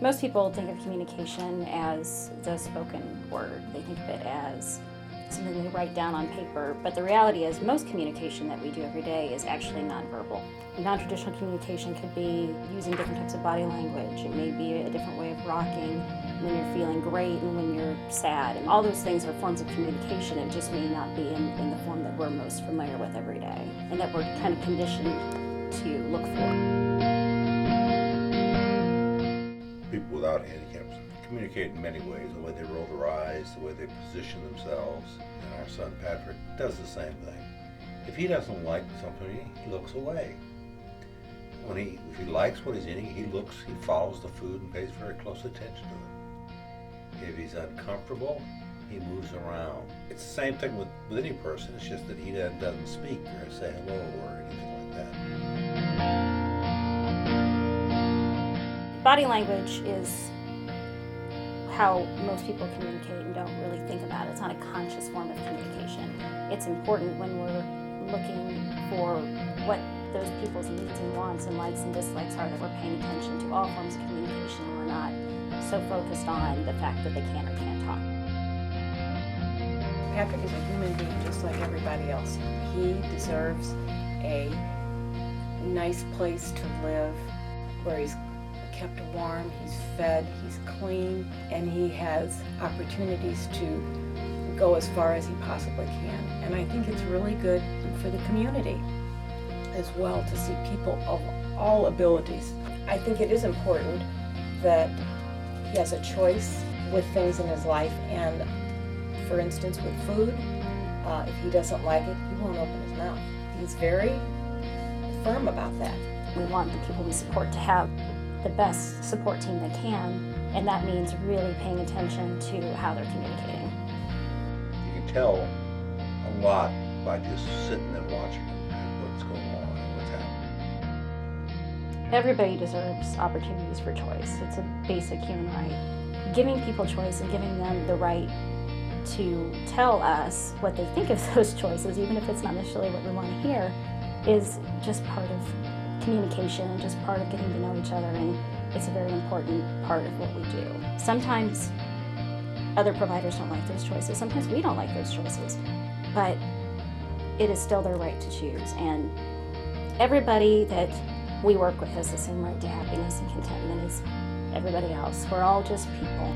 Most people think of communication as the spoken word. They think of it as something they write down on paper, but the reality is most communication that we do every day is actually nonverbal. Non-traditional communication could be using different types of body language. It may be a different way of rocking when you're feeling great and when you're sad. And all those things are forms of communication. It just may not be in the form that we're most familiar with every day and that we're kind of conditioned to look for. People without handicaps communicate in many ways, the way they roll their eyes, the way they position themselves. And our son Patrick does the same thing. If he doesn't like something, he looks away. If he likes what he's eating, he follows the food and pays very close attention to it. If he's uncomfortable, he moves around. It's the same thing with any person, it's just that he doesn't speak or say hello or anything like that. Body language is how most people communicate and don't really think about it. It's not a conscious form of communication. It's important when we're looking for what those people's needs and wants and likes and dislikes are, that we're paying attention to all forms of communication and we're not so focused on the fact that they can or can't talk. Patrick is a human being just like everybody else. He deserves a nice place to live where he's kept warm, he's fed, he's clean, and he has opportunities to go as far as he possibly can. And I think it's really good for the community as well to see people of all abilities. I think it is important that he has a choice with things in his life, and for instance with food, if he doesn't like it, he won't open his mouth. He's very firm about that. We want the people we support to have the best support team they can, and that means really paying attention to how they're communicating. You can tell a lot by just sitting and watching what's going on and what's happening. Everybody deserves opportunities for choice. It's a basic human right. Giving people choice and giving them the right to tell us what they think of those choices, even if it's not necessarily what we want to hear, is just part of communication and just part of getting to know each other, and it's a very important part of what we do. Sometimes other providers don't like those choices, sometimes we don't like those choices, but it is still their right to choose, and everybody that we work with has the same right to happiness and contentment as everybody else. We're all just people.